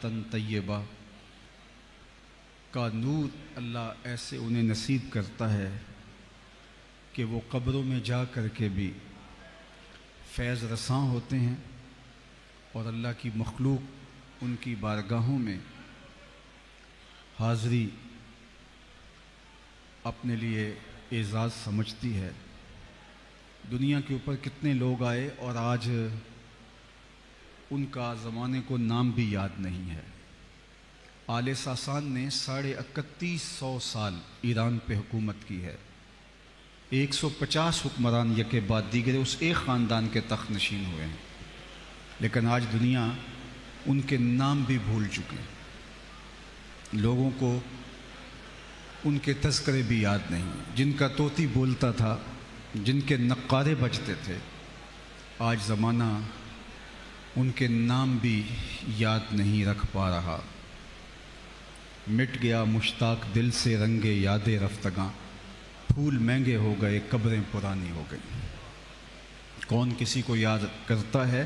حیاتن طیبہ کا نور اللہ ایسے انہیں نصیب کرتا ہے کہ وہ قبروں میں جا کر کے بھی فیض رساں ہوتے ہیں اور اللہ کی مخلوق ان کی بارگاہوں میں حاضری اپنے لیے اعزاز سمجھتی ہے۔ دنیا کے اوپر کتنے لوگ آئے اور آج ان کا زمانے کو نام بھی یاد نہیں ہے۔ آل ساسان نے 3150 سال ایران پہ حکومت کی ہے۔ 150 حکمران یکے بعد دیگرے اس ایک خاندان کے تخت نشین ہوئے ہیں، لیکن آج دنیا ان کے نام بھی بھول چکے ہیں۔ لوگوں کو ان کے تذکرے بھی یاد نہیں، جن کا طوطی بولتا تھا، جن کے نقارے بجتے تھے، آج زمانہ ان کے نام بھی یاد نہیں رکھ پا رہا۔ مٹ گیا مشتاق دل سے رنگ یاد رفتگاں، پھول مہنگے ہو گئے قبریں پرانی ہو گئیں۔ کون کسی کو یاد کرتا ہے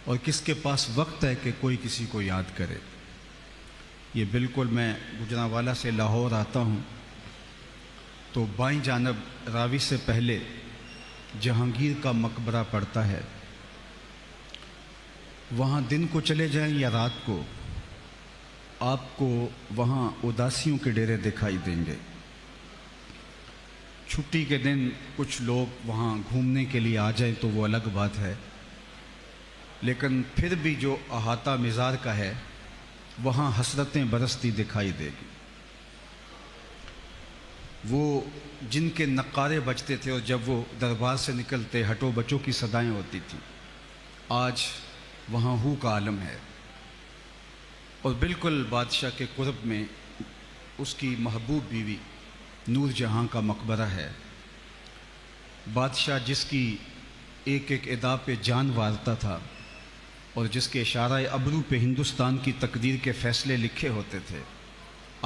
اور کس کے پاس وقت ہے کہ کوئی کسی کو یاد کرے؟ یہ بالکل میں گجرانوالہ سے لاہور آتا ہوں تو بائیں جانب راوی سے پہلے جہانگیر کا مقبرہ پڑتا ہے۔ وہاں دن کو چلے جائیں یا رات کو، آپ کو وہاں اداسیوں کے ڈیرے دکھائی دیں گے۔ چھٹی کے دن کچھ لوگ وہاں گھومنے کے لیے آ جائیں تو وہ الگ بات ہے، لیکن پھر بھی جو احاطہ مزار کا ہے وہاں حسرتیں برستی دکھائی دے گی۔ وہ جن کے نقارے بجتے تھے اور جب وہ دربار سے نکلتے ہٹو بچوں کی صدائیں ہوتی تھیں، آج وہاں ہو کا عالم ہے۔ اور بالکل بادشاہ کے قرب میں اس کی محبوب بیوی نور جہاں کا مقبرہ ہے۔ بادشاہ جس کی ایک ایک ادا پہ جان وارتا تھا اور جس کے اشارہ ابرو پہ ہندوستان کی تقدیر کے فیصلے لکھے ہوتے تھے،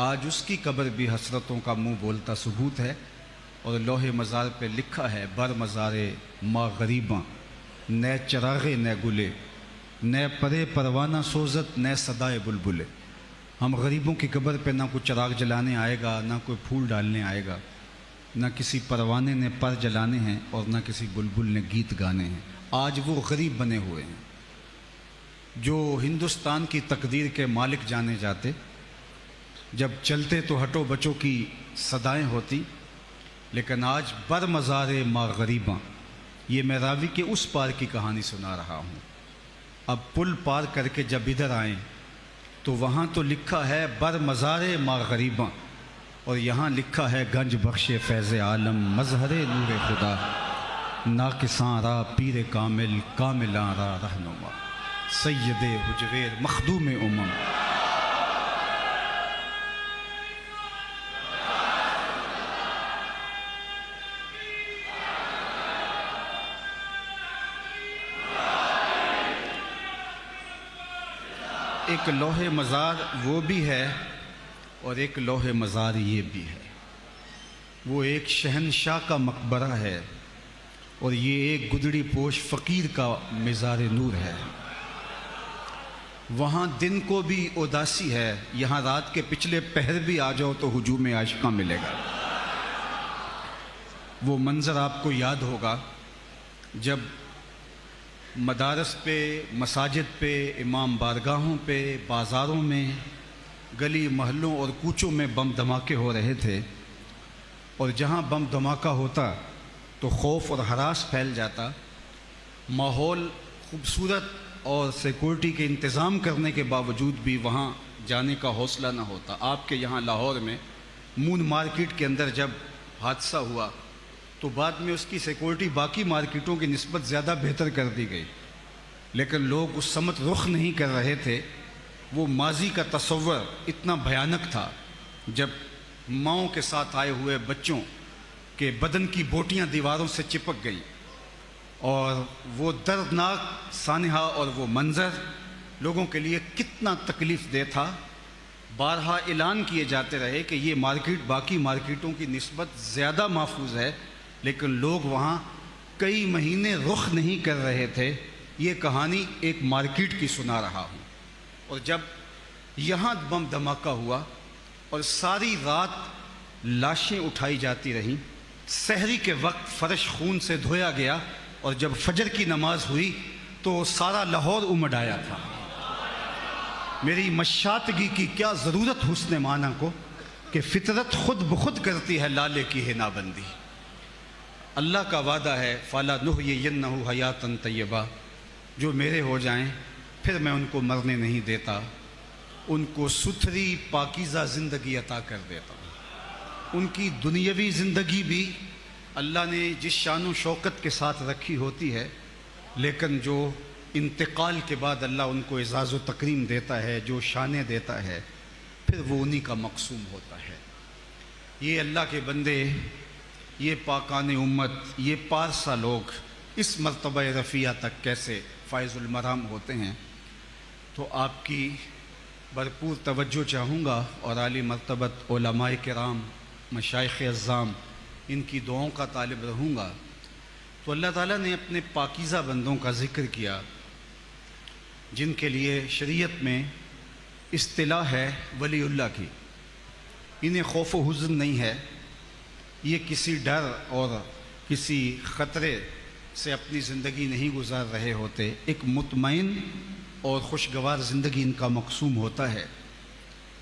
آج اس کی قبر بھی حسرتوں کا منہ بولتا ثبوت ہے، اور لوح مزار پہ لکھا ہے بر مزارے ما غریباں، نئے چراغے نئے گلے، نئے پرے پروانہ سوزت نئے صدائے بلبلے۔ ہم غریبوں کی قبر پہ نہ کوئی چراغ جلانے آئے گا، نہ کوئی پھول ڈالنے آئے گا، نہ کسی پروانے نے پر جلانے ہیں اور نہ کسی بلبل نے گیت گانے ہیں۔ آج وہ غریب بنے ہوئے ہیں جو ہندوستان کی تقدیر کے مالک جانے جاتے، جب چلتے تو ہٹو بچوں کی صدائیں ہوتی، لیکن آج بر مزارے ما غریباں۔ یہ میں راوی کے اس پار کی کہانی سنا رہا ہوں۔ اب پل پار کر کے جب ادھر آئیں تو وہاں تو لکھا ہے بر مزارے ما غریباں، اور یہاں لکھا ہے گنج بخش فیض عالم مظہر نور خدا، ناقصاں را پیر کامل کاملاں را رہنما، سید حجویر مخدوم امم۔ ایک لوح مزار وہ بھی ہے اور ایک لوح مزار یہ بھی ہے۔ وہ ایک شہنشاہ کا مقبرہ ہے اور یہ ایک گدڑی پوش فقیر کا مزار نور ہے۔ وہاں دن کو بھی اداسی ہے، یہاں رات کے پچھلے پہر بھی آ جاؤ تو ہجوم عاشقاں ملے گا۔ وہ منظر آپ کو یاد ہوگا جب مدارس پہ، مساجد پہ، امام بارگاہوں پہ، بازاروں میں، گلی محلوں اور کوچوں میں بم دھماکے ہو رہے تھے، اور جہاں بم دھماکہ ہوتا تو خوف اور ہراس پھیل جاتا۔ ماحول خوبصورت اور سیکورٹی کے انتظام کرنے کے باوجود بھی وہاں جانے کا حوصلہ نہ ہوتا۔ آپ کے یہاں لاہور میں مون مارکیٹ کے اندر جب حادثہ ہوا تو بعد میں اس کی سیکورٹی باقی مارکیٹوں کی نسبت زیادہ بہتر کر دی گئی، لیکن لوگ اس سمت رخ نہیں کر رہے تھے۔ وہ ماضی کا تصور اتنا بھیانک تھا جب ماؤں کے ساتھ آئے ہوئے بچوں کے بدن کی بوٹیاں دیواروں سے چپک گئیں، اور وہ دردناک سانحہ اور وہ منظر لوگوں کے لیے کتنا تکلیف دہ تھا۔ بارہا اعلان کیے جاتے رہے کہ یہ مارکیٹ باقی مارکیٹوں کی نسبت زیادہ محفوظ ہے، لیکن لوگ وہاں کئی مہینے رخ نہیں کر رہے تھے۔ یہ کہانی ایک مارکیٹ کی سنا رہا ہوں، اور جب یہاں بم دھماکہ ہوا اور ساری رات لاشیں اٹھائی جاتی رہیں، سحری کے وقت فرش خون سے دھویا گیا، اور جب فجر کی نماز ہوئی تو سارا لاہور امڈ آیا تھا۔ میری مشاطگی کی کیا ضرورت حسن معنی کو، کہ فطرت خود بخود کرتی ہے لالے کی حنا بندی۔ اللہ کا وعدہ ہے فَلَنُحْيِيَنَّهُ حَيَاتًا طَيِّبَةً، جو میرے ہو جائیں پھر میں ان کو مرنے نہیں دیتا، ان کو ستھری پاکیزہ زندگی عطا کر دیتا ہوں۔ ان کی دنیاوی زندگی بھی اللہ نے جس شان و شوکت کے ساتھ رکھی ہوتی ہے، لیکن جو انتقال کے بعد اللہ ان کو اعزاز و تکریم دیتا ہے، جو شانیں دیتا ہے، پھر وہ انہی کا مقسوم ہوتا ہے۔ یہ اللہ کے بندے، یہ پاکان امت، یہ پارسا لوگ اس مرتبہ رفیع تک کیسے فائز المرام ہوتے ہیں، تو آپ کی بھرپور توجہ چاہوں گا، اور عالی مرتبت علماء کرام، مشائخ اعظام، ان کی دعاؤں کا طالب رہوں گا۔ تو اللہ تعالیٰ نے اپنے پاکیزہ بندوں کا ذکر کیا، جن کے لیے شریعت میں اصطلاح ہے ولی اللہ کی۔ انہیں خوف و حزن نہیں ہے، یہ کسی ڈر اور کسی خطرے سے اپنی زندگی نہیں گزار رہے ہوتے، ایک مطمئن اور خوشگوار زندگی ان کا مقسوم ہوتا ہے۔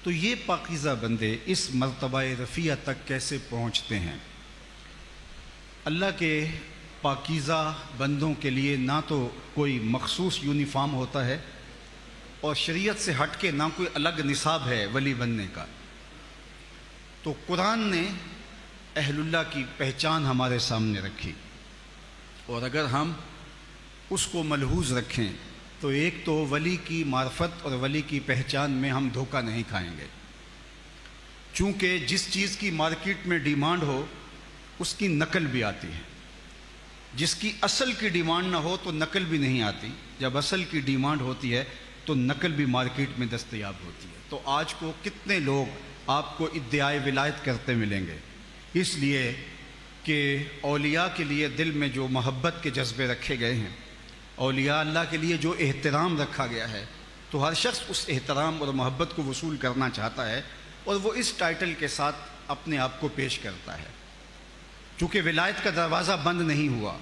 تو یہ پاکیزہ بندے اس مرتبہ رفیع تک کیسے پہنچتے ہیں؟ اللہ کے پاکیزہ بندوں کے لیے نہ تو کوئی مخصوص یونیفارم ہوتا ہے، اور شریعت سے ہٹ کے نہ کوئی الگ نصاب ہے ولی بننے کا۔ تو قرآن نے اہل اللہ کی پہچان ہمارے سامنے رکھی، اور اگر ہم اس کو ملحوظ رکھیں تو ایک تو ولی کی معرفت اور ولی کی پہچان میں ہم دھوکہ نہیں کھائیں گے، چونکہ جس چیز کی مارکیٹ میں ڈیمانڈ ہو اس کی نقل بھی آتی ہے، جس کی اصل کی ڈیمانڈ نہ ہو تو نقل بھی نہیں آتی، جب اصل کی ڈیمانڈ ہوتی ہے تو نقل بھی مارکیٹ میں دستیاب ہوتی ہے۔ تو آج کو کتنے لوگ آپ کو ادعائے ولایت کرتے ملیں گے، اس لیے کہ اولیاء کے لیے دل میں جو محبت کے جذبے رکھے گئے ہیں، اولیاء اللہ کے لیے جو احترام رکھا گیا ہے، تو ہر شخص اس احترام اور محبت کو وصول کرنا چاہتا ہے، اور وہ اس ٹائٹل کے ساتھ اپنے آپ کو پیش کرتا ہے۔ چونکہ ولایت کا دروازہ بند نہیں ہوا،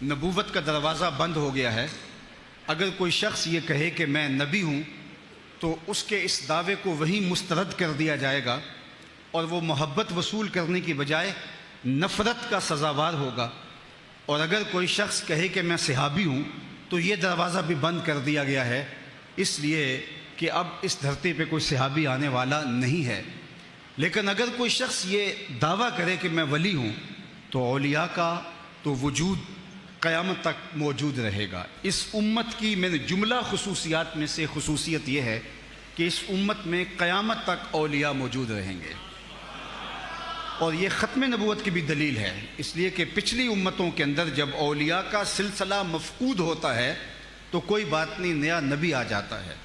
نبوت کا دروازہ بند ہو گیا ہے۔ اگر کوئی شخص یہ کہے کہ میں نبی ہوں تو اس کے اس دعوے کو وہیں مسترد کر دیا جائے گا، اور وہ محبت وصول کرنے کی بجائے نفرت کا سزاوار ہوگا۔ اور اگر کوئی شخص کہے کہ میں صحابی ہوں تو یہ دروازہ بھی بند کر دیا گیا ہے، اس لیے کہ اب اس دھرتی پہ کوئی صحابی آنے والا نہیں ہے۔ لیکن اگر کوئی شخص یہ دعویٰ کرے کہ میں ولی ہوں تو اولیاء کا تو وجود قیامت تک موجود رہے گا۔ اس امت کی میں جملہ خصوصیات میں سے خصوصیت یہ ہے کہ اس امت میں قیامت تک اولیاء موجود رہیں گے، اور یہ ختم نبوت کی بھی دلیل ہے، اس لیے کہ پچھلی امتوں کے اندر جب اولیاء کا سلسلہ مفقود ہوتا ہے تو کوئی بات نہیں، نیا نبی آ جاتا ہے،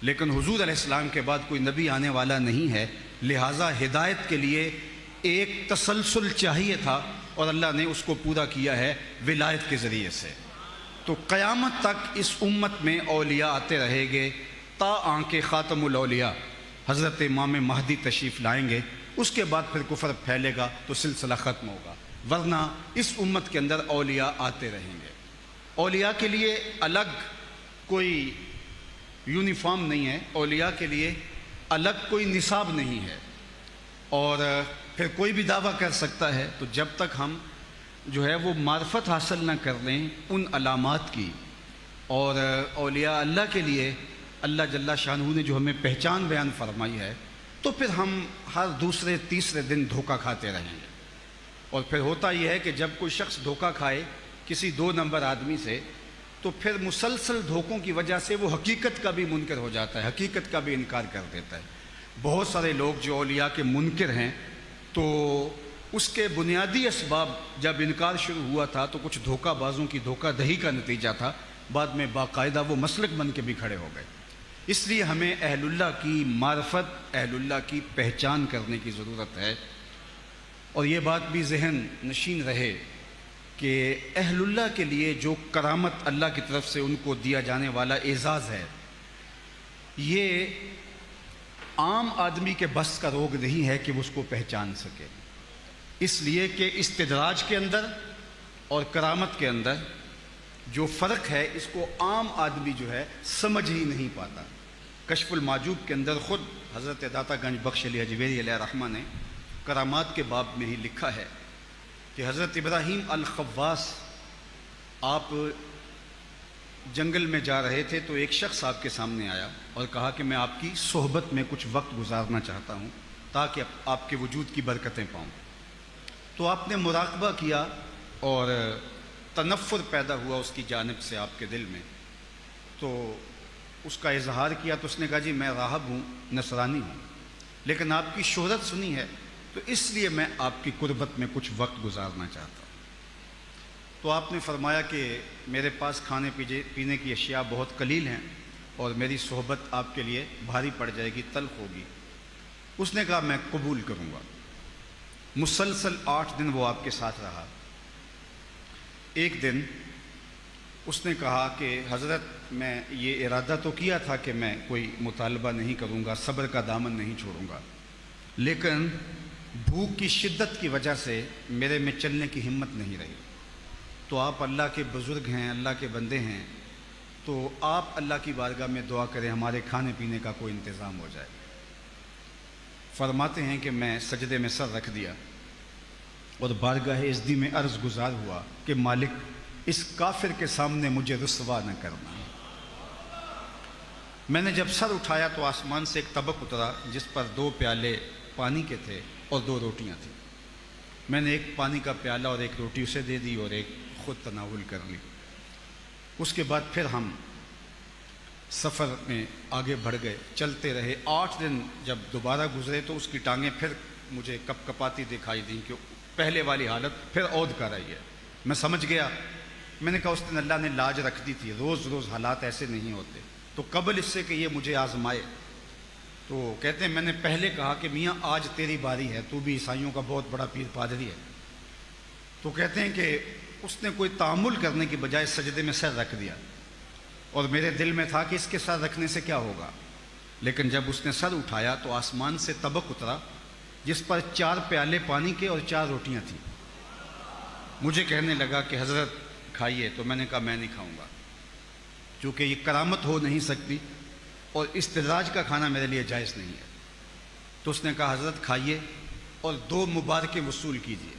لیکن حضور علیہ السلام کے بعد کوئی نبی آنے والا نہیں ہے، لہٰذا ہدایت کے لیے ایک تسلسل چاہیے تھا، اور اللہ نے اس کو پورا کیا ہے ولایت کے ذریعے سے۔ تو قیامت تک اس امت میں اولیاء آتے رہیں گے، تا آنکہ خاتم الاولیاء حضرت امام مہدی تشریف لائیں گے، اس کے بعد پھر کفر پھیلے گا تو سلسلہ ختم ہوگا، ورنہ اس امت کے اندر اولیاء آتے رہیں گے۔ اولیاء کے لیے الگ کوئی یونیفارم نہیں ہے، اولیاء کے لیے الگ کوئی نصاب نہیں ہے، اور پھر کوئی بھی دعویٰ کر سکتا ہے۔ تو جب تک ہم جو ہے وہ معرفت حاصل نہ کر لیں ان علامات کی، اور اولیاء اللہ کے لیے اللہ جل شانہ نے جو ہمیں پہچان بیان فرمائی ہے، تو پھر ہم ہر دوسرے تیسرے دن دھوکہ کھاتے رہیں گے۔ اور پھر ہوتا یہ ہے کہ جب کوئی شخص دھوکہ کھائے کسی 2 نمبر آدمی سے، تو پھر مسلسل دھوکوں کی وجہ سے وہ حقیقت کا بھی منکر ہو جاتا ہے، حقیقت کا بھی انکار کر دیتا ہے۔ بہت سارے لوگ جو اولیاء کے منکر ہیں، تو اس کے بنیادی اسباب جب انکار شروع ہوا تھا تو کچھ دھوکہ بازوں کی دھوکہ دہی کا نتیجہ تھا، بعد میں باقاعدہ وہ مسلک بن کے بھی کھڑے ہو گئے۔ اس لیے ہمیں اہل اللہ کی معرفت، اہل اللہ کی پہچان کرنے کی ضرورت ہے، اور یہ بات بھی ذہن نشین رہے کہ اہل اللہ کے لیے جو کرامت اللہ کی طرف سے ان کو دیا جانے والا اعزاز ہے، یہ عام آدمی کے بس کا روگ نہیں ہے کہ وہ اس کو پہچان سکے، اس لیے کہ استدراج کے اندر اور کرامت کے اندر جو فرق ہے اس کو عام آدمی جو ہے سمجھ ہی نہیں پاتا۔ کشف المعجوب کے اندر خود حضرت داتا گنج بخش علی حجویری علیہ رحمہ نے کرامات کے باب میں ہی لکھا ہے کہ حضرت ابراہیم الخواص آپ جنگل میں جا رہے تھے تو ایک شخص آپ کے سامنے آیا اور کہا کہ میں آپ کی صحبت میں کچھ وقت گزارنا چاہتا ہوں تاکہ آپ کے وجود کی برکتیں پاؤں۔ تو آپ نے مراقبہ کیا اور تنفر پیدا ہوا اس کی جانب سے آپ کے دل میں، تو اس کا اظہار کیا تو اس نے کہا جی میں راہب ہوں، نصرانی ہوں، لیکن آپ کی شہرت سنی ہے تو اس لیے میں آپ کی قربت میں کچھ وقت گزارنا چاہتا ہوں۔ تو آپ نے فرمایا کہ میرے پاس کھانے پینے کی اشیاء بہت قلیل ہیں اور میری صحبت آپ کے لیے بھاری پڑ جائے گی، تلخ ہوگی۔ اس نے کہا میں قبول کروں گا۔ مسلسل 8 دن وہ آپ کے ساتھ رہا۔ ایک دن اس نے کہا کہ حضرت میں یہ ارادہ تو کیا تھا کہ میں کوئی مطالبہ نہیں کروں گا، صبر کا دامن نہیں چھوڑوں گا، لیکن بھوک کی شدت کی وجہ سے میرے میں چلنے کی ہمت نہیں رہی۔ تو آپ اللہ کے بزرگ ہیں، اللہ کے بندے ہیں، تو آپ اللہ کی بارگاہ میں دعا کریں ہمارے کھانے پینے کا کوئی انتظام ہو جائے۔ فرماتے ہیں کہ میں سجدے میں سر رکھ دیا اور بارگاہ ازدی میں عرض گزار ہوا کہ مالک اس کافر کے سامنے مجھے رسوا نہ کرنا۔ میں نے جب سر اٹھایا تو آسمان سے ایک طبق اترا جس پر 2 پیالے پانی کے تھے اور 2 روٹیاں تھیں۔ میں نے ایک پانی کا پیالہ اور ایک روٹی اسے دے دی اور ایک خود تناول کر لی۔ اس کے بعد پھر ہم سفر میں آگے بڑھ گئے، چلتے رہے۔ 8 دن جب دوبارہ گزرے تو اس کی ٹانگیں پھر مجھے کپ کپاتی دکھائی دیں کہ پہلے والی حالت پھر عود کر رہی ہے۔ میں سمجھ گیا، میں نے کہا اس دن اللہ نے لاج رکھ دی تھی، روز روز حالات ایسے نہیں ہوتے، تو قبل اس سے کہ یہ مجھے آزمائے۔ تو کہتے ہیں میں نے پہلے کہا کہ میاں آج تیری باری ہے، تو بھی عیسائیوں کا بہت بڑا پیر پادری ہے۔ تو کہتے ہیں کہ اس نے کوئی تعامل کرنے کی بجائے سجدے میں سر رکھ دیا، اور میرے دل میں تھا کہ اس کے سر رکھنے سے کیا ہوگا، لیکن جب اس نے سر اٹھایا تو آسمان سے طبق اترا جس پر 4 پیالے پانی کے اور 4 روٹیاں تھیں۔ مجھے کہنے لگا کہ حضرت کھائیے، تو میں نے کہا میں نہیں کھاؤں گا، چونکہ یہ کرامت ہو نہیں سکتی اور استدراج کا کھانا میرے لیے جائز نہیں ہے۔ تو اس نے کہا حضرت کھائیے اور 2 مبارکیں وصول کیجیے۔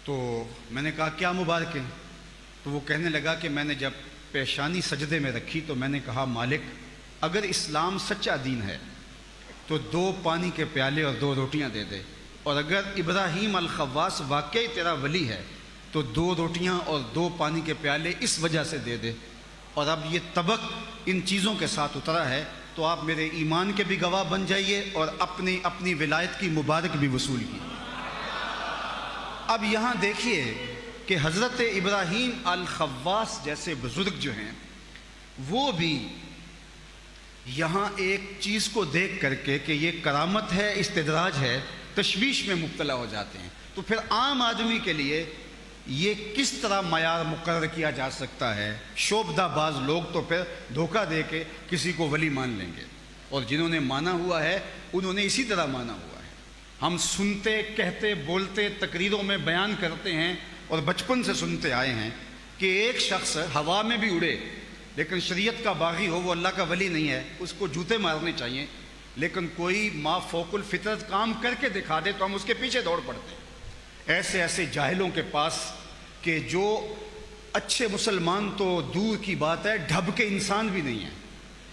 تو میں نے کہا کیا مبارکیں؟ تو وہ کہنے لگا کہ میں نے جب پیشانی سجدے میں رکھی تو میں نے کہا مالک اگر اسلام سچا دین ہے تو 2 پانی کے پیالے اور 2 روٹیاں دے دے، اور اگر ابراہیم الخواص واقعی تیرا ولی ہے تو 2 روٹیاں اور 2 پانی کے پیالے اس وجہ سے دے دے، اور اب یہ طبق ان چیزوں کے ساتھ اترا ہے تو آپ میرے ایمان کے بھی گواہ بن جائیے اور اپنی ولایت کی مبارک بھی وصول کی۔ اب یہاں دیکھیے کہ حضرت ابراہیم الخواص جیسے بزرگ جو ہیں وہ بھی یہاں ایک چیز کو دیکھ کر کے کہ یہ کرامت ہے، استدراج ہے، تشویش میں مبتلا ہو جاتے ہیں۔ تو پھر عام آدمی کے لیے یہ کس طرح معیار مقرر کیا جا سکتا ہے؟ شعبدہ باز لوگ تو پھر دھوکہ دے کے کسی کو ولی مان لیں گے، اور جنہوں نے مانا ہوا ہے انہوں نے اسی طرح مانا ہوا ہے۔ ہم سنتے، کہتے، بولتے، تقریروں میں بیان کرتے ہیں اور بچپن سے سنتے آئے ہیں کہ ایک شخص ہوا میں بھی اڑے لیکن شریعت کا باغی ہو، وہ اللہ کا ولی نہیں ہے، اس کو جوتے مارنے چاہیے، لیکن کوئی ما فوق الفطرت کام کر کے دکھا دے تو ہم اس کے پیچھے دوڑ پڑتے ہیں۔ ایسے جاہلوں کے پاس کہ جو اچھے مسلمان تو دور کی بات ہے، ڈھب کے انسان بھی نہیں ہیں،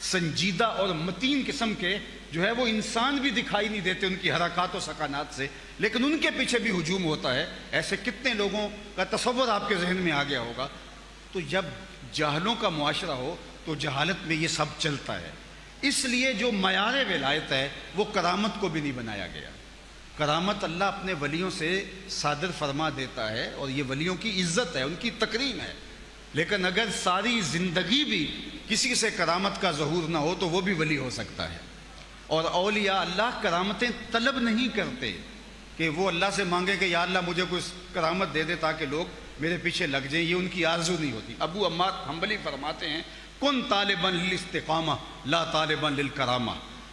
سنجیدہ اور متین قسم کے جو ہے وہ انسان بھی دکھائی نہیں دیتے ان کی حرکات و سکانات سے، لیکن ان کے پیچھے بھی ہجوم ہوتا ہے۔ ایسے کتنے لوگوں کا تصور آپ کے ذہن میں آ گیا ہوگا۔ تو جب جاہلوں کا معاشرہ ہو تو جہالت میں یہ سب چلتا ہے۔ اس لیے جو معیار ولایت ہے وہ کرامت کو بھی نہیں بنایا گیا۔ کرامت اللہ اپنے ولیوں سے صادر فرما دیتا ہے اور یہ ولیوں کی عزت ہے، ان کی تکریم ہے، لیکن اگر ساری زندگی بھی کسی سے کرامت کا ظہور نہ ہو تو وہ بھی ولی ہو سکتا ہے۔ اور اولیاء اللہ کرامتیں طلب نہیں کرتے کہ وہ اللہ سے مانگے کہ یا اللہ مجھے کوئی کرامت دے دے تاکہ لوگ میرے پیچھے لگ جائیں، یہ ان کی آرزو نہیں ہوتی۔ ابو عمار حنبلی فرماتے ہیں کن طالباً للاستقامہ لا طالباً للکرامہ،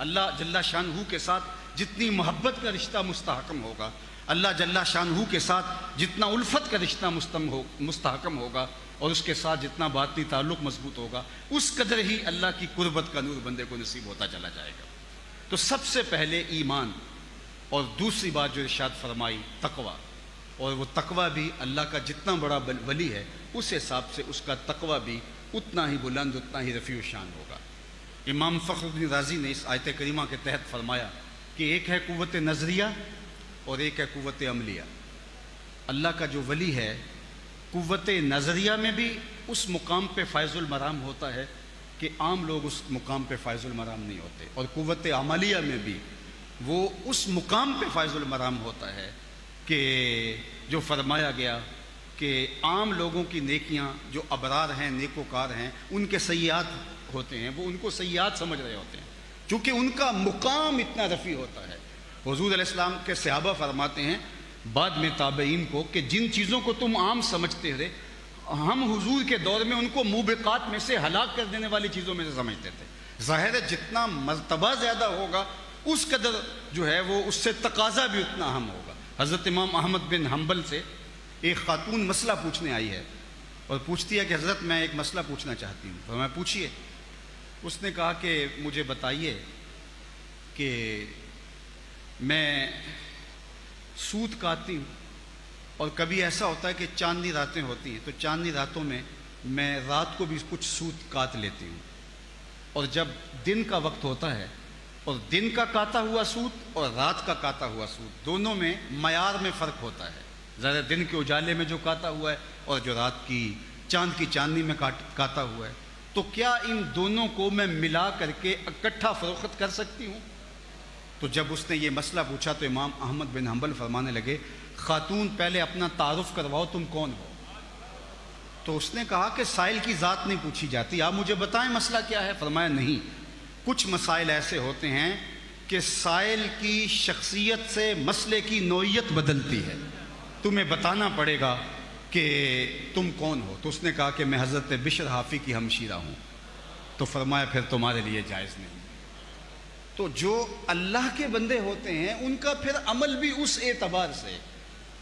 اللہ جل شانہ کے ساتھ جتنی محبت کا رشتہ مستحکم ہوگا، اللہ جل شانہ کے ساتھ جتنا الفت کا رشتہ مستحکم ہوگا، اور اس کے ساتھ جتنا باطنی تعلق مضبوط ہوگا، اس قدر ہی اللہ کی قربت کا نور بندے کو نصیب ہوتا چلا جائے گا۔ تو سب سے پہلے ایمان، اور دوسری بات جو ارشاد فرمائی تقوی، اور وہ تقوی بھی اللہ کا جتنا بڑا ولی ہے اس حساب سے اس کا تقوی بھی اتنا ہی بلند، اتنا ہی رفیع الشان ہوگا۔ امام فخر الدین رازی نے اس آیت کریمہ کے تحت فرمایا کہ ایک ہے قوت نظریہ اور ایک ہے قوت عملیہ۔ اللہ کا جو ولی ہے قوت نظریہ میں بھی اس مقام پہ فائز المرام ہوتا ہے کہ عام لوگ اس مقام پہ فائز المرام نہیں ہوتے، اور قوت عملیہ میں بھی وہ اس مقام پہ فائز المرام ہوتا ہے کہ جو فرمایا گیا کہ عام لوگوں کی نیکیاں جو ابرار ہیں، نیکوکار ہیں، ان کے سیئات ہوتے ہیں، وہ ان کو سیئات سمجھ رہے ہوتے ہیں، چونکہ ان کا مقام اتنا رفیع ہوتا ہے۔ حضور علیہ السلام کے صحابہ فرماتے ہیں بعد میں تابعین کو کہ جن چیزوں کو تم عام سمجھتے تھے، ہم حضور کے دور میں ان کو موبقات میں سے ہلاک کر دینے والی چیزوں میں سے سمجھتے تھے۔ ظاہر ہے جتنا مرتبہ زیادہ ہوگا اس قدر جو ہے وہ اس سے تقاضا بھی اتنا اہم ہوگا۔ حضرت امام احمد بن حنبل سے ایک خاتون مسئلہ پوچھنے آئی ہے، اور پوچھتی ہے کہ حضرت میں ایک مسئلہ پوچھنا چاہتی ہوں۔ تو میں پوچھیے۔ اس نے کہا کہ مجھے بتائیے کہ میں سود کاٹتی ہوں، اور کبھی ایسا ہوتا ہے کہ چاندنی راتیں ہوتی ہیں، تو چاندنی راتوں میں میں رات کو بھی کچھ سود کاٹ لیتی ہوں، اور جب دن کا وقت ہوتا ہے اور دن کا کاٹا ہوا سود اور رات کا کاٹا ہوا سود دونوں میں معیار میں فرق ہوتا ہے، ذرا دن کے اجالے میں جو کاٹا ہوا ہے اور جو رات کی چاند کی چاندنی میں کاٹا ہوا ہے، تو کیا ان دونوں کو میں ملا کر کے اکٹھا فروخت کر سکتی ہوں؟ تو جب اس نے یہ مسئلہ پوچھا تو امام احمد بن حنبل فرمانے لگے خاتون پہلے اپنا تعارف کرواؤ، تم کون ہو؟ تو اس نے کہا کہ سائل کی ذات نہیں پوچھی جاتی، آپ مجھے بتائیں مسئلہ کیا ہے؟ فرمایا نہیں، کچھ مسائل ایسے ہوتے ہیں کہ سائل کی شخصیت سے مسئلے کی نوعیت بدلتی ہے، تمہیں بتانا پڑے گا کہ تم کون ہو۔ تو اس نے کہا کہ میں حضرت بشر حافی کی ہمشیرہ ہوں۔ تو فرمایا پھر تمہارے لیے جائز نہیں۔ تو جو اللہ کے بندے ہوتے ہیں ان کا پھر عمل بھی اس اعتبار سے،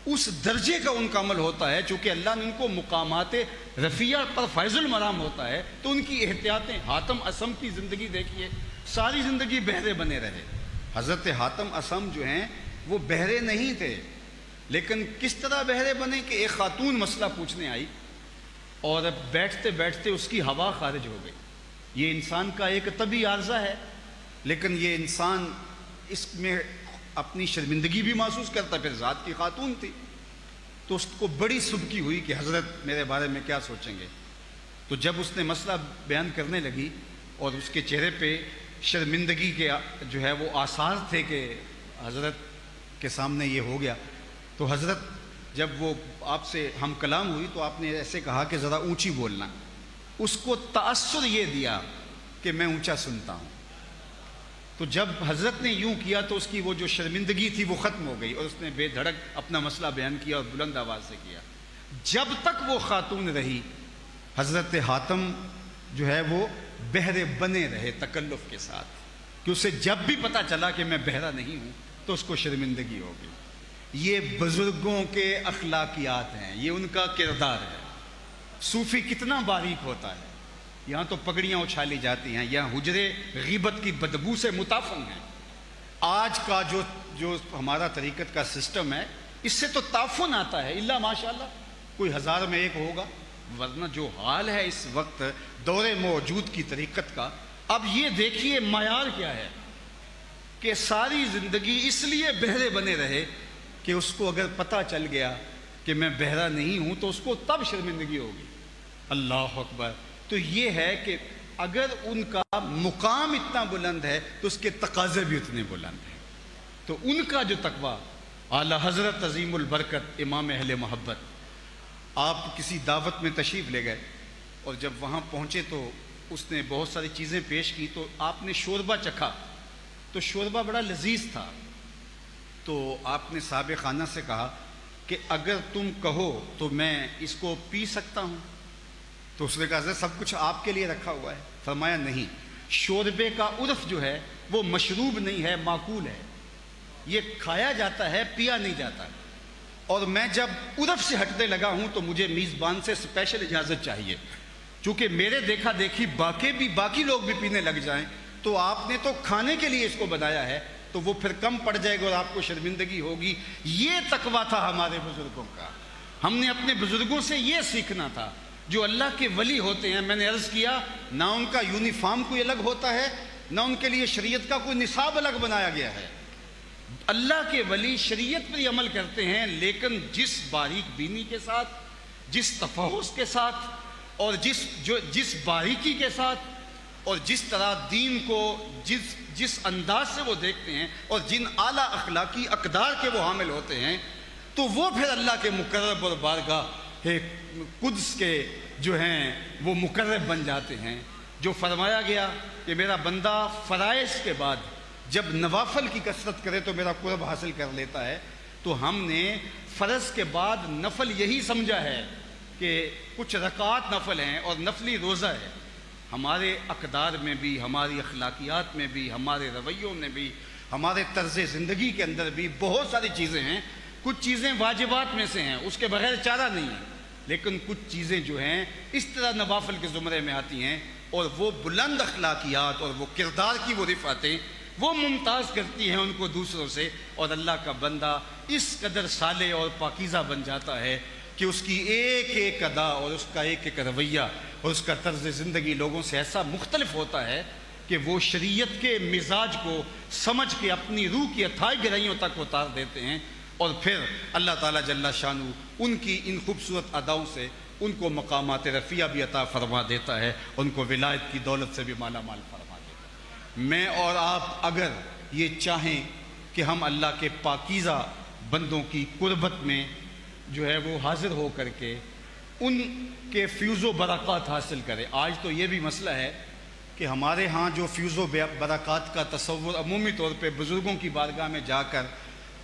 اس درجے کا ان کا عمل ہوتا ہے، چونکہ اللہ نے ان کو مقامات رفیع پر فائز المرام ہوتا ہے، تو ان کی احتیاطیں۔ حاتم اصم کی زندگی دیکھیے، ساری زندگی بہرے بنے رہے۔ حضرت حاتم اصم جو ہیں وہ بہرے نہیں تھے، لیکن کس طرح بہرے بنے کہ ایک خاتون مسئلہ پوچھنے آئی اور بیٹھتے بیٹھتے اس کی ہوا خارج ہو گئی۔ یہ انسان کا ایک طبعی عارضہ ہے، لیکن یہ انسان اس میں اپنی شرمندگی بھی محسوس کرتا، پھر ذات کی خاتون تھی، تو اس کو بڑی سبکی ہوئی کہ حضرت میرے بارے میں کیا سوچیں گے۔ تو جب اس نے مسئلہ بیان کرنے لگی اور اس کے چہرے پہ شرمندگی کے جو ہے وہ آثار تھے کہ حضرت کے سامنے یہ ہو گیا، تو حضرت جب وہ آپ سے ہم کلام ہوئی تو آپ نے ایسے کہا کہ ذرا اونچی بولنا۔ اس کو تأثر یہ دیا کہ میں اونچا سنتا ہوں۔ تو جب حضرت نے یوں کیا تو اس کی وہ جو شرمندگی تھی وہ ختم ہو گئی، اور اس نے بے دھڑک اپنا مسئلہ بیان کیا اور بلند آواز سے کیا۔ جب تک وہ خاتون رہی حضرت حاتم جو ہے وہ بہرے بنے رہے تکلف کے ساتھ، کہ اسے جب بھی پتہ چلا کہ میں بہرا نہیں ہوں تو اس کو شرمندگی ہو گئی۔ یہ بزرگوں کے اخلاقیات ہیں، یہ ان کا کردار ہے۔ صوفی کتنا باریک ہوتا ہے، یہاں تو پگڑیاں اچھالی جاتی ہیں، یہاں حجرے غیبت کی بدبو سے متعفن ہیں۔ آج کا جو ہمارا طریقت کا سسٹم ہے اس سے تو تعفن آتا ہے، الا ماشاءاللہ کوئی 1000 میں ایک ہوگا، ورنہ جو حال ہے اس وقت دور موجود کی طریقت کا، اب یہ دیکھیے معیار کیا ہے کہ ساری زندگی اس لیے بہرے بنے رہے کہ اس کو اگر پتہ چل گیا کہ میں بہرا نہیں ہوں تو اس کو تب شرمندگی ہوگی۔ اللہ اکبر۔ تو یہ ہے کہ اگر ان کا مقام اتنا بلند ہے تو اس کے تقاضے بھی اتنے بلند ہیں۔ تو ان کا جو تقویٰ، اعلی حضرت عظیم البرکت امام اہل محبت، آپ کسی دعوت میں تشریف لے گئے اور جب وہاں پہنچے تو اس نے بہت ساری چیزیں پیش کی، تو آپ نے شوربہ چکھا تو شوربہ بڑا لذیذ تھا، تو آپ نے صاحب خانہ سے کہا کہ اگر تم کہو تو میں اس کو پی سکتا ہوں؟ تو اس نے کہا سب کچھ آپ کے لیے رکھا ہوا ہے۔ فرمایا نہیں، شوربے کا عرف جو ہے وہ مشروب نہیں ہے، معقول ہے، یہ کھایا جاتا ہے، پیا نہیں جاتا۔ اور میں جب عرف سے ہٹنے لگا ہوں تو مجھے میزبان سے اسپیشل اجازت چاہیے، چونکہ میرے دیکھا دیکھی باقی لوگ بھی پینے لگ جائیں تو آپ نے تو کھانے کے لیے اس کو بنایا ہے، تو وہ پھر کم پڑ جائے گا اور آپ کو شرمندگی ہوگی۔ یہ تقویٰ تھا ہمارے بزرگوں کا، ہم نے اپنے بزرگوں سے یہ سیکھنا تھا۔ جو اللہ کے ولی ہوتے ہیں، میں نے عرض کیا، نہ ان کا یونیفارم کوئی الگ ہوتا ہے، نہ ان کے لیے شریعت کا کوئی نصاب الگ بنایا گیا ہے۔ اللہ کے ولی شریعت پر ہی عمل کرتے ہیں، لیکن جس باریک بینی کے ساتھ، جس تفحص کے ساتھ، اور جس باریکی کے ساتھ، اور جس طرح دین کو جس انداز سے وہ دیکھتے ہیں، اور جن اعلیٰ اخلاقی اقدار کے وہ حامل ہوتے ہیں، تو وہ پھر اللہ کے مقرب اور بارگاہ قدس کے جو ہیں وہ مقرب بن جاتے ہیں۔ جو فرمایا گیا کہ میرا بندہ فرائض کے بعد جب نوافل کی کثرت کرے تو میرا قرب حاصل کر لیتا ہے، تو ہم نے فرض کے بعد نفل یہی سمجھا ہے کہ کچھ رکعات نفل ہیں اور نفلی روزہ ہے۔ ہمارے اقدار میں بھی، ہماری اخلاقیات میں بھی، ہمارے رویوں میں بھی، ہمارے طرز زندگی کے اندر بھی بہت ساری چیزیں ہیں۔ کچھ چیزیں واجبات میں سے ہیں، اس کے بغیر چارہ نہیں ہے، لیکن کچھ چیزیں جو ہیں اس طرح نوافل کے زمرے میں آتی ہیں، اور وہ بلند اخلاقیات اور وہ کردار کی وہ رفعتیں وہ ممتاز کرتی ہیں ان کو دوسروں سے، اور اللہ کا بندہ اس قدر صالح اور پاکیزہ بن جاتا ہے کہ اس کی ایک ایک ادا اور اس کا ایک ایک رویہ اور اس کا طرز زندگی لوگوں سے ایسا مختلف ہوتا ہے کہ وہ شریعت کے مزاج کو سمجھ کے اپنی روح کی اتھائی گہرائیوں تک اتار دیتے ہیں، اور پھر اللہ تعالیٰ جل شانہ ان کی ان خوبصورت اداؤں سے ان کو مقامات رفیع بھی عطا فرما دیتا ہے، ان کو ولایت کی دولت سے بھی مالا مال فرما دیتا ہے۔ میں اور آپ اگر یہ چاہیں کہ ہم اللہ کے پاکیزہ بندوں کی قربت میں جو ہے وہ حاضر ہو کر کے ان کے فیوز و برکات حاصل کریں، آج تو یہ بھی مسئلہ ہے کہ ہمارے ہاں جو فیوز و برکات کا تصور عمومی طور پہ بزرگوں کی بارگاہ میں جا کر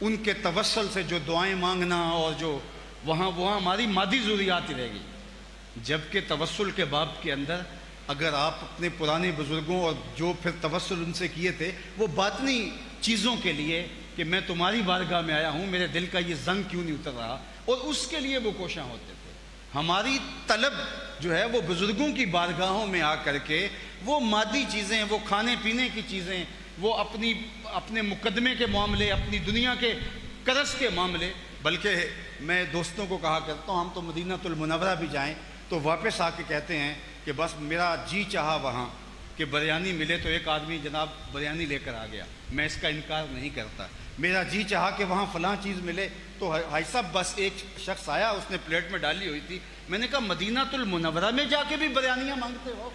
ان کے توسل سے جو دعائیں مانگنا اور جو وہاں ہماری مادی ضروریات ہی رہ گئی، جبکہ توسل کے باب کے اندر اگر آپ اپنے پرانے بزرگوں اور جو پھر توسل ان سے کیے تھے وہ باطنی چیزوں کے لیے کہ میں تمہاری بارگاہ میں آیا ہوں، میرے دل کا یہ زنگ کیوں نہیں اتر رہا، اور اس کے لیے وہ کوشاں ہوتے تھے۔ ہماری طلب جو ہے وہ بزرگوں کی بارگاہوں میں آ کر کے وہ مادی چیزیں، وہ کھانے پینے کی چیزیں، وہ اپنے مقدمے کے معاملے، اپنی دنیا کے قرض کے معاملے، بلکہ میں دوستوں کو کہا کرتا ہوں ہم تو مدینہ المنورہ بھی جائیں تو واپس آ کے کہتے ہیں کہ بس میرا جی چاہا وہاں کہ بریانی ملے تو ایک آدمی جناب بریانی لے کر آ گیا، میں اس کا انکار نہیں کرتا۔ میرا جی چاہا کہ وہاں فلاں چیز ملے تو بھائی صاحب بس ایک شخص آیا، اس نے پلیٹ میں ڈالی ہوئی تھی، میں نے کہا مدینہ المنورہ میں جا کے بھی بریانیاں مانگتے ہو؟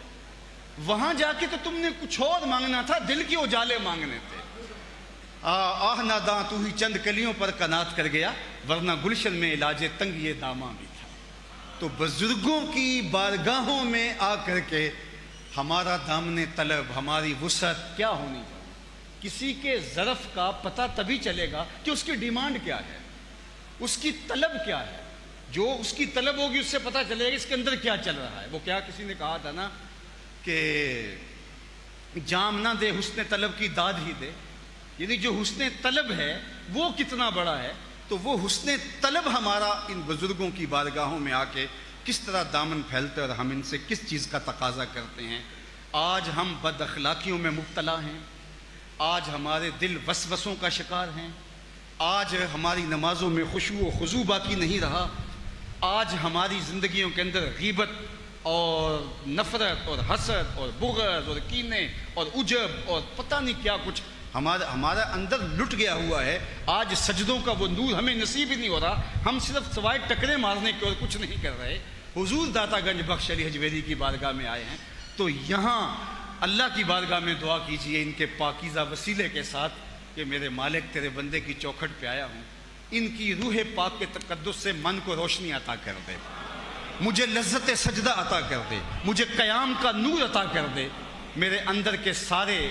وہاں جا کے تو تم نے کچھ اور مانگنا تھا، دل کے اجالے مانگنے تھے۔ آہ ناداں تو ہی چند کلیوں پر قناعت کر گیا، ورنہ گلشن میں علاج تنگ یہ داماں بھی تھا۔ تو بزرگوں کی بارگاہوں میں آ کر کے ہمارا دامن طلب، ہماری وسعت کیا ہونی چاہیے۔ کسی کے ظرف کا پتہ تبھی چلے گا کہ اس کی ڈیمانڈ کیا ہے، اس کی طلب کیا ہے۔ جو اس کی طلب ہوگی اس سے پتہ چلے گا اس کے اندر کیا چل رہا ہے۔ وہ کیا کسی نے کہا تھا نا کہ جام نہ دے حسن طلب کی داد ہی دے، یعنی جو حسن طلب ہے وہ کتنا بڑا ہے، تو وہ حسن طلب ہمارا ان بزرگوں کی بارگاہوں میں آ کے کس طرح دامن پھیلتے اور ہم ان سے کس چیز کا تقاضا کرتے ہیں۔ آج ہم بد اخلاقیوں میں مبتلا ہیں، آج ہمارے دل وسوسوں کا شکار ہیں، آج ہماری نمازوں میں خشوع و خضوع باقی نہیں رہا، آج ہماری زندگیوں کے اندر غیبت اور نفرت اور حسد اور بغض اور کینے اور عجب اور پتہ نہیں کیا کچھ ہمارا اندر لٹ گیا ہوا ہے۔ آج سجدوں کا وہ نور ہمیں نصیب ہی نہیں ہو رہا، ہم صرف سوائے ٹکرے مارنے کے اور کچھ نہیں کر رہے۔ حضور داتا گنج بخش علی حجویری کی بارگاہ میں آئے ہیں، تو یہاں اللہ کی بارگاہ میں دعا کیجئے ان کے پاکیزہ وسیلے کے ساتھ کہ میرے مالک تیرے بندے کی چوکھٹ پہ آیا ہوں، ان کی روح پاک کے تقدس سے من کو روشنی عطا کر دے، مجھے لذت سجدہ عطا کر دے، مجھے قیام کا نور عطا کر دے، میرے اندر کے سارے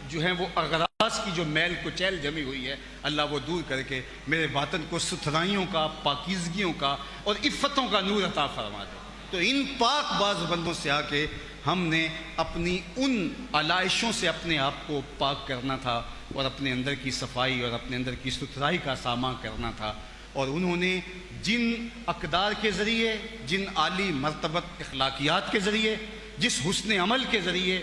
جو ہیں وہ اغراض کی جو میل کچیل جمی ہوئی ہے اللہ وہ دور کر کے میرے باطن کو ستھرائیوں کا، پاکیزگیوں کا اور عفتوں کا نور عطا فرما دے۔ تو ان پاک باز بندوں سے آ کے ہم نے اپنی ان علائشوں سے اپنے آپ کو پاک کرنا تھا اور اپنے اندر کی صفائی اور اپنے اندر کی ستھرائی کا سامان کرنا تھا۔ اور انہوں نے جن اقدار کے ذریعے، جن عالی مرتبت اخلاقیات کے ذریعے، جس حسن عمل کے ذریعے،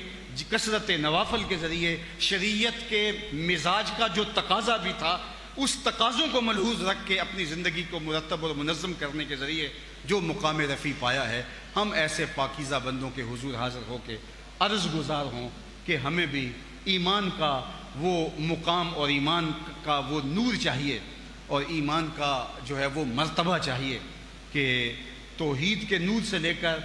کثرت نوافل کے ذریعے، شریعت کے مزاج کا جو تقاضا بھی تھا اس تقاضوں کو ملحوظ رکھ کے اپنی زندگی کو مرتب اور منظم کرنے کے ذریعے جو مقام رفیع پایا ہے، ہم ایسے پاکیزہ بندوں کے حضور حاضر ہو کے عرض گزار ہوں کہ ہمیں بھی ایمان کا وہ مقام اور ایمان کا وہ نور چاہیے اور ایمان کا جو ہے وہ مرتبہ چاہیے کہ توحید کے نور سے لے کر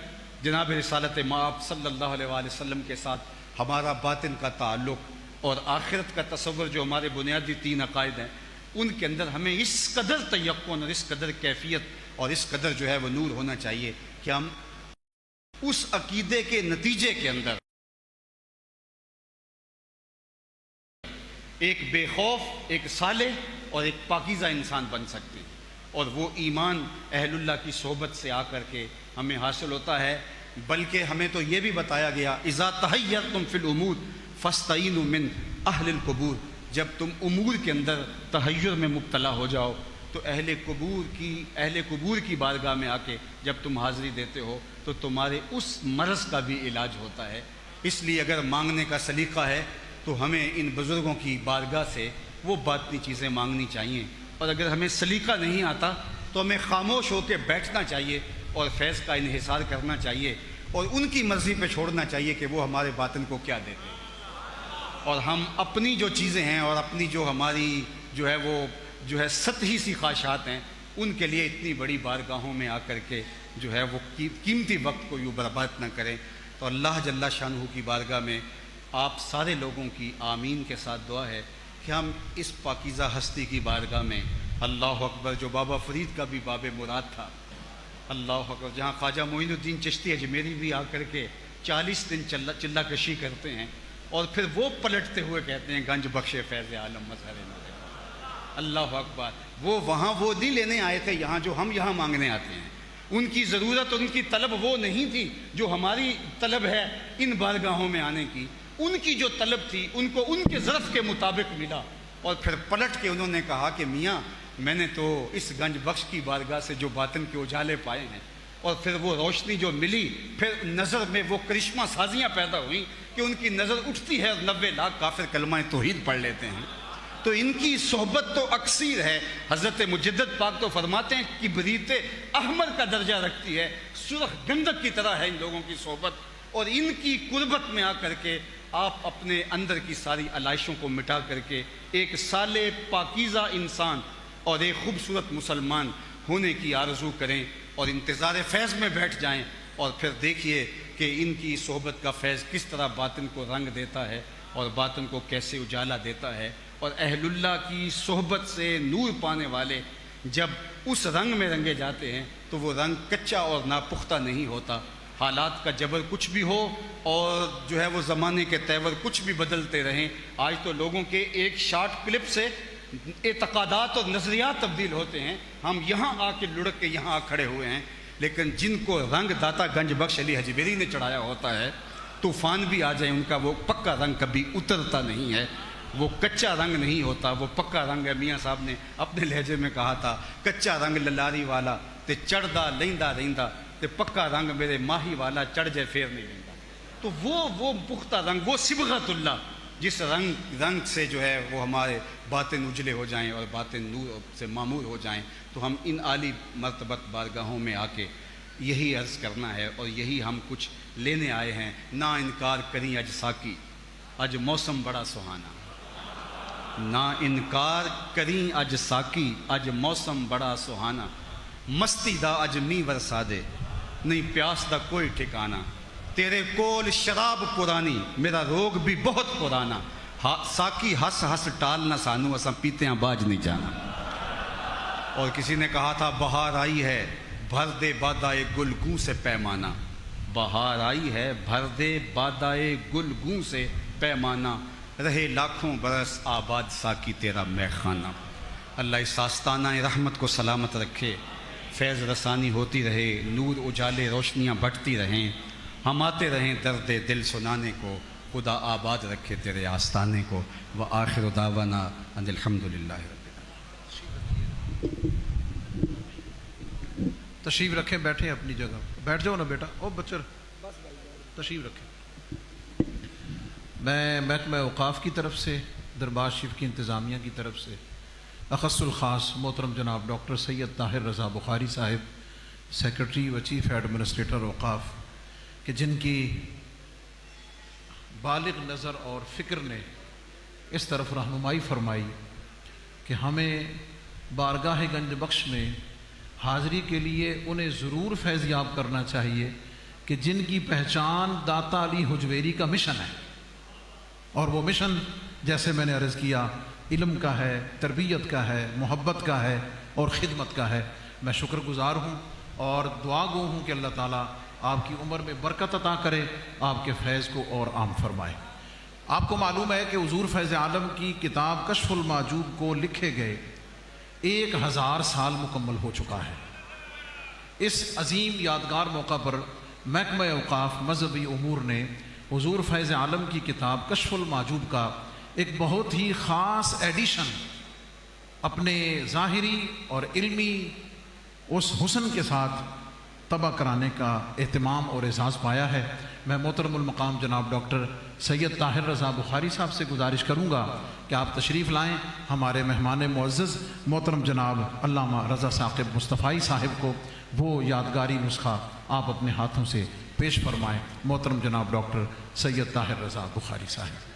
جناب رسالت مآب صلی اللہ علیہ وآلہ وسلم کے ساتھ ہمارا باطن کا تعلق اور آخرت کا تصور جو ہمارے بنیادی 3 عقائد ہیں، ان کے اندر ہمیں اس قدر تیقن اور اس قدر کیفیت اور اس قدر جو ہے وہ نور ہونا چاہیے کہ ہم اس عقیدے کے نتیجے کے اندر ایک بے خوف، ایک صالح اور ایک پاکیزہ انسان بن سکتے ہیں۔ اور وہ ایمان اہل اللہ کی صحبت سے آ کر کے ہمیں حاصل ہوتا ہے، بلکہ ہمیں تو یہ بھی بتایا گیا اذا تحیرتم فی الامور فاستعینوا من اہل القبور، جب تم امور کے اندر تحیر میں مبتلا ہو جاؤ تو اہل قبور کی بارگاہ میں آ کے جب تم حاضری دیتے ہو تو تمہارے اس مرض کا بھی علاج ہوتا ہے۔ اس لیے اگر مانگنے کا سلیقہ ہے تو ہمیں ان بزرگوں کی بارگاہ سے وہ باطنی چیزیں مانگنی چاہیے، اور اگر ہمیں سلیقہ نہیں آتا تو ہمیں خاموش ہو کے بیٹھنا چاہیے اور فیض کا انحصار کرنا چاہیے اور ان کی مرضی پہ چھوڑنا چاہیے کہ وہ ہمارے باطن کو کیا دیتے ہیں، اور ہم اپنی جو چیزیں ہیں اور اپنی جو ہماری جو ہے سطحی سی خواہشات ہیں ان کے لیے اتنی بڑی بارگاہوں میں آ کر کے جو ہے وہ قیمتی وقت کو یوں برباد نہ کریں۔ تو اللہ جل شانہ کی بارگاہ میں آپ سارے لوگوں کی آمین کے ساتھ دعا ہے کہ ہم اس پاکیزہ ہستی کی بارگاہ میں اللہ اکبر، جو بابا فرید کا بھی باب مراد تھا، اللہ اکبر، جہاں خواجہ معین الدین چشتی اجمیری بھی آ کر کے 40 دن چلہ کشی کرتے ہیں اور پھر وہ پلٹتے ہوئے کہتے ہیں گنج بخش فیض عالم مظہر نور۔ اللہ اکبر، وہ وہاں وہ نہیں لینے آئے تھے یہاں جو ہم یہاں مانگنے آتے ہیں، ان کی ضرورت، ان کی طلب وہ نہیں تھی جو ہماری طلب ہے ان بارگاہوں میں آنے کی، ان کی جو طلب تھی ان کو ان کے ظرف کے مطابق ملا، اور پھر پلٹ کے انہوں نے کہا کہ میاں میں نے تو اس گنج بخش کی بارگاہ سے جو باطن کے اجالے پائے ہیں اور پھر وہ روشنی جو ملی، پھر نظر میں وہ کرشمہ سازیاں پیدا ہوئیں کہ ان کی نظر اٹھتی ہے اور 90 لاکھ کافر کلمہ توحید پڑھ لیتے ہیں۔ تو ان کی صحبت تو اکثیر ہے، حضرت مجدد پاک تو فرماتے ہیں کبریت احمر کا درجہ رکھتی ہے، سرخ گندک کی طرح ہے ان لوگوں کی صحبت، اور ان کی قربت میں آ کر کے آپ اپنے اندر کی ساری علائشوں کو مٹا کر کے ایک صالح پاکیزہ انسان اور ایک خوبصورت مسلمان ہونے کی آرزو کریں اور انتظار فیض میں بیٹھ جائیں، اور پھر دیکھیے کہ ان کی صحبت کا فیض کس طرح باطن کو رنگ دیتا ہے اور باطن کو کیسے اجالا دیتا ہے۔ اور اہل اللہ کی صحبت سے نور پانے والے جب اس رنگ میں رنگے جاتے ہیں تو وہ رنگ کچا اور ناپختہ نہیں ہوتا، حالات کا جبر کچھ بھی ہو اور جو ہے وہ زمانے کے تیور کچھ بھی بدلتے رہیں۔ آج تو لوگوں کے ایک شارٹ کلپ سے اعتقادات اور نظریات تبدیل ہوتے ہیں، ہم یہاں آ کے لڑک کے یہاں آ کھڑے ہوئے ہیں، لیکن جن کو رنگ داتا گنج بخش علی حجویری نے چڑھایا ہوتا ہے، طوفان بھی آ جائے ان کا وہ پکا رنگ کبھی اترتا نہیں ہے، وہ کچا رنگ نہیں ہوتا، وہ پکا رنگ ہے۔ میاں صاحب نے اپنے لہجے میں کہا تھا کچا رنگ للاری والا تے چڑھدا لیندا رہندا تے پکا رنگ میرے ماہی والا چڑھ جائے پھر نہیں لیندا۔ تو وہ پختہ رنگ، وہ صبغت اللہ، جس رنگ سے جو ہے وہ ہمارے باطن اجلے ہو جائیں اور باطن نور سے معمور ہو جائیں، تو ہم ان عالی مرتبت بارگاہوں میں آ کے یہی عرض کرنا ہے اور یہی ہم کچھ لینے آئے ہیں۔ نا انکار کریں اج ساکی، اج موسم بڑا سہانا، نا انکار کریں اج ساکی، اج موسم بڑا سہانا، مستی دا اج می ورسا دے، نہیں پیاس دا کوئی ٹھکانا، تیرے کول شراب پرانی، میرا روگ بھی بہت پرانا، ساکی ہس ہس ٹال نہ سانو، اساں پیتے ہیں باج نہیں جانا۔ اور کسی نے کہا تھا بہار آئی ہے بھر دے بادائے گلگوں سے پیمانہ، بہار آئی ہے بھر دے بادائے گلگوں سے پیمانہ، رہے لاکھوں برس آباد ساکی تیرا میخانہ۔ اللہ اس آستانہ رحمت کو سلامت رکھے، فیض رسانی ہوتی رہے، نور اجالے روشنیاں بٹتی رہیں، ہم آتے رہیں درد دل سنانے کو، خدا آباد رکھے تیرے آستانے کو۔ وآخر دعوانا ان الحمدللہ رب العالمین۔ تشریف رکھیں، بیٹھیں اپنی جگہ، بیٹھ جاؤ نا بیٹا، او بچر تشریف رکھیں۔ میں محکمہ اوقاف کی طرف سے، دربار شریف کی انتظامیہ کی طرف سے، اخص الخاص محترم جناب ڈاکٹر سید طاہر رضا بخاری صاحب، سیکرٹری و چیف ایڈمنسٹریٹر اوقاف، کہ جن کی بالغ نظر اور فکر نے اس طرف رہنمائی فرمائی کہ ہمیں بارگاہ گنج بخش میں حاضری کے لیے انہیں ضرور فیض یاب کرنا چاہیے کہ جن کی پہچان داتا علی حجویری کا مشن ہے، اور وہ مشن جیسے میں نے عرض کیا علم کا ہے، تربیت کا ہے، محبت کا ہے اور خدمت کا ہے۔ میں شکر گزار ہوں اور دعا گو ہوں کہ اللہ تعالیٰ آپ کی عمر میں برکت عطا کرے، آپ کے فیض کو اور عام فرمائے۔ آپ کو معلوم ہے کہ حضور فیض عالم کی کتاب کشف المحجوب کو لکھے گئے 1000 سال مکمل ہو چکا ہے۔ اس عظیم یادگار موقع پر محکمہ اوقاف مذہبی امور نے حضور فیض عالم کی کتاب کشف المحجوب کا ایک بہت ہی خاص ایڈیشن اپنے ظاہری اور علمی اس حسن کے ساتھ طبع کرانے کا اہتمام اور اعزاز پایا ہے۔ میں محترم المقام جناب ڈاکٹر سید طاہر رضا بخاری صاحب سے گزارش کروں گا کہ آپ تشریف لائیں، ہمارے مہمان معزز محترم جناب علامہ رضا ثاقب مصطفائی صاحب کو وہ یادگاری نسخہ آپ اپنے ہاتھوں سے پیش فرمائیں۔ محترم جناب ڈاکٹر سید طاہر رضا بخاری صاحب۔